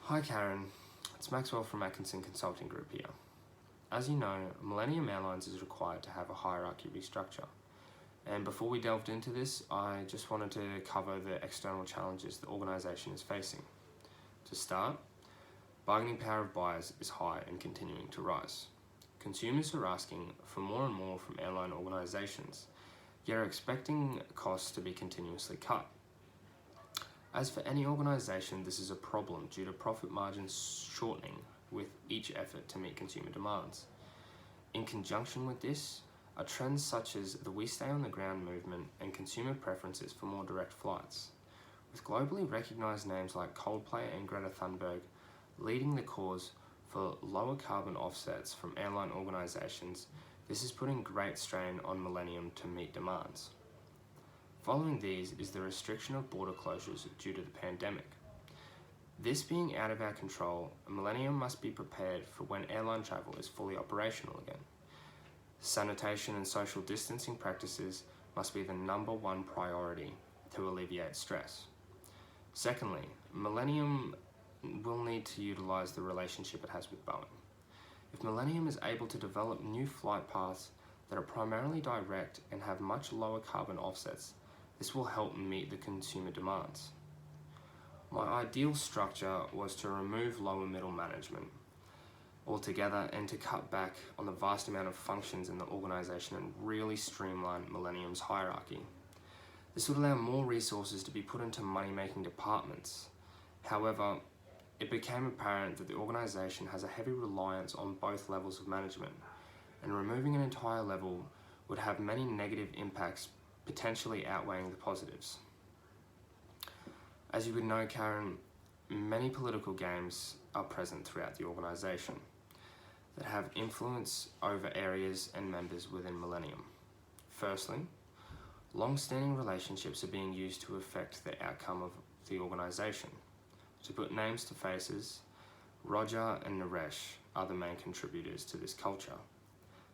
Hi Karen, it's Maxwell from Atkinson Consulting Group here. As you know, Millennium Airlines is required to have a hierarchy restructure. And before we delved into this, I just wanted to cover the external challenges the organisation is facing. To start, bargaining power of buyers is high and continuing to rise. Consumers are asking for more and more from airline organisations, yet are expecting costs to be continuously cut. As for any organisation, this is a problem due to profit margins shortening with each effort to meet consumer demands. In conjunction with this are trends such as the We Stay on the Ground movement and consumer preferences for more direct flights. With globally recognised names like Coldplay and Greta Thunberg leading the cause for lower carbon offsets from airline organisations, this is putting great strain on Millennium to meet demands. Following these is the restriction of border closures due to the pandemic. This being out of our control, Millennium must be prepared for when airline travel is fully operational again. Sanitation and social distancing practices must be the #1 priority to alleviate stress. Secondly, Millennium will need to utilise the relationship it has with Boeing. If Millennium is able to develop new flight paths that are primarily direct and have much lower carbon offsets, this will help meet the consumer demands. My ideal structure was to remove lower middle management altogether and to cut back on the vast amount of functions in the organisation and really streamline Millennium's hierarchy. This would allow more resources to be put into money-making departments. However, it became apparent that the organisation has a heavy reliance on both levels of management, and removing an entire level would have many negative impacts, potentially outweighing the positives. As you would know, Karen, many political games are present throughout the organisation that have influence over areas and members within Millennium. Firstly, long-standing relationships are being used to affect the outcome of the organisation. To put names to faces, Roger and Naresh are the main contributors to this culture,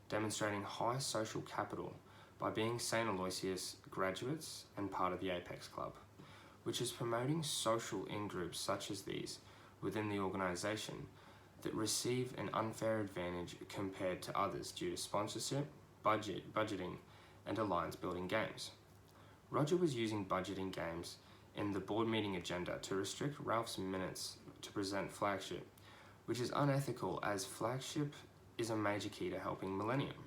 demonstrating high social capital by being St. Aloysius graduates and part of the Apex Club, which is promoting social in-groups such as these within the organisation that receive an unfair advantage compared to others due to sponsorship, budgeting, and alliance building games. Roger was using budgeting games in the board meeting agenda to restrict Ralph's minutes to present Flagship, which is unethical as Flagship is a major key to helping Millennium.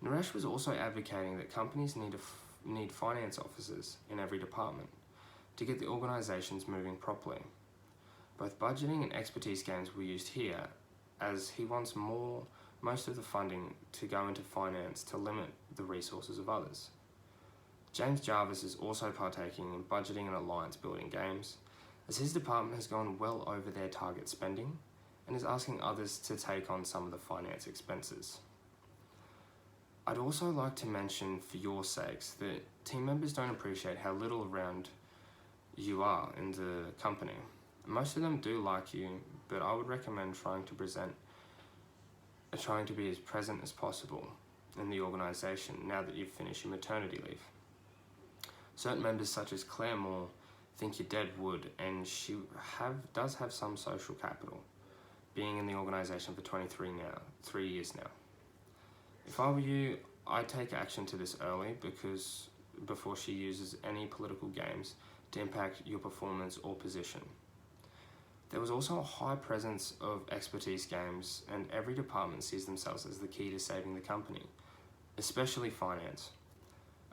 Naresh was also advocating that companies need finance officers in every department to get the organisations moving properly. Both budgeting and expertise games were used here, as he wants most of the funding to go into finance to limit the resources of others. James Jarvis is also partaking in budgeting and alliance building games, as his department has gone well over their target spending and is asking others to take on some of the finance expenses. I'd also like to mention, for your sakes, that team members don't appreciate how little around you are in the company. Most of them do like you, but I would recommend trying to be as present as possible in the organisation now that you've finished your maternity leave. Certain members such as Claire Moore think you're dead wood, and she does have some social capital, being in the organisation for 3 years now. If I were you, I'd take action to this early before she uses any political games to impact your performance or position. There was also a high presence of expertise games, and every department sees themselves as the key to saving the company, especially finance.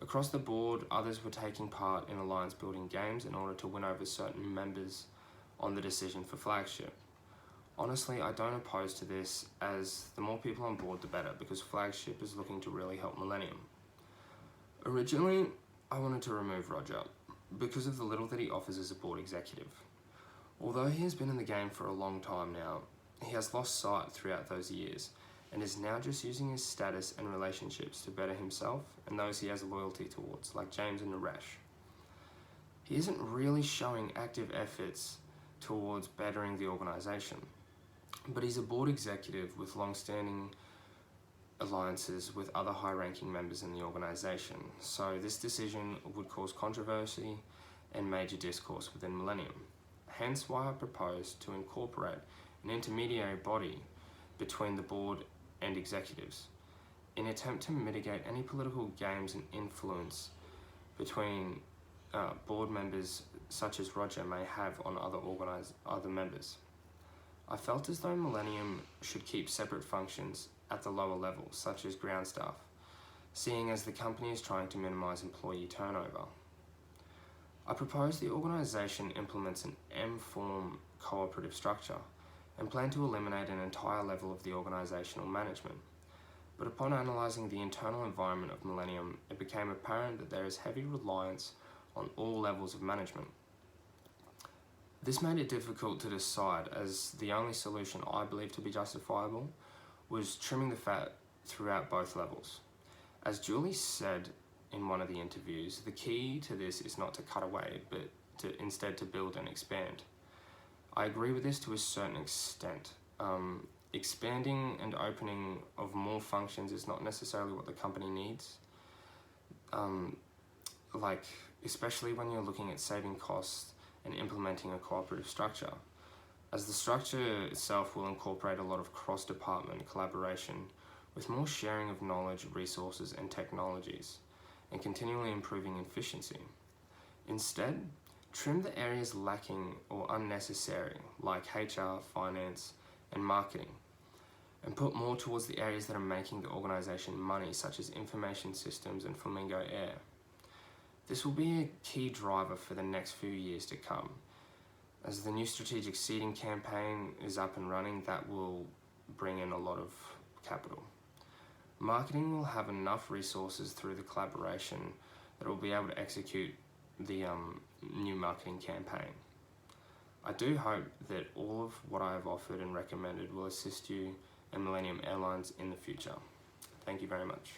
Across the board, others were taking part in alliance building games in order to win over certain members on the decision for Flagship. Honestly, I don't oppose to this, as the more people on board the better, because Flagship is looking to really help Millennium. Originally, I wanted to remove Roger because of the little that he offers as a board executive. Although he has been in the game for a long time now, he has lost sight throughout those years and is now just using his status and relationships to better himself and those he has loyalty towards, like James and Naresh. He isn't really showing active efforts towards bettering the organisation, but he's a board executive with long-standing alliances with other high-ranking members in the organisation, so this decision would cause controversy and major discourse within Millennium. hence why I propose to incorporate an intermediary body between the board and executives in an attempt to mitigate any political games and influence between board members such as Roger may have on other members. I felt as though Millennium should keep separate functions at the lower levels, such as ground staff, seeing as the company is trying to minimise employee turnover. I propose the organisation implements an M-form cooperative structure and plan to eliminate an entire level of the organisational management. But upon analysing the internal environment of Millennium, it became apparent that there is heavy reliance on all levels of management. This made it difficult to decide, as the only solution I believed to be justifiable was trimming the fat throughout both levels. As Julie said in one of the interviews, the key to this is not to cut away, but instead to build and expand. I agree with this to a certain extent. Expanding and opening of more functions is not necessarily what the company needs. Especially when you're looking at saving costs and implementing a cooperative structure, as the structure itself will incorporate a lot of cross-department collaboration with more sharing of knowledge, resources and technologies, and continually improving efficiency. Instead, trim the areas lacking or unnecessary, like HR, finance and marketing, and put more towards the areas that are making the organisation money, such as information systems and Flamingo Air. This will be a key driver for the next few years to come. As the new strategic seeding campaign is up and running, that will bring in a lot of capital. Marketing will have enough resources through the collaboration that it will be able to execute the new marketing campaign. I do hope that all of what I have offered and recommended will assist you and Millennium Airlines in the future. Thank you very much.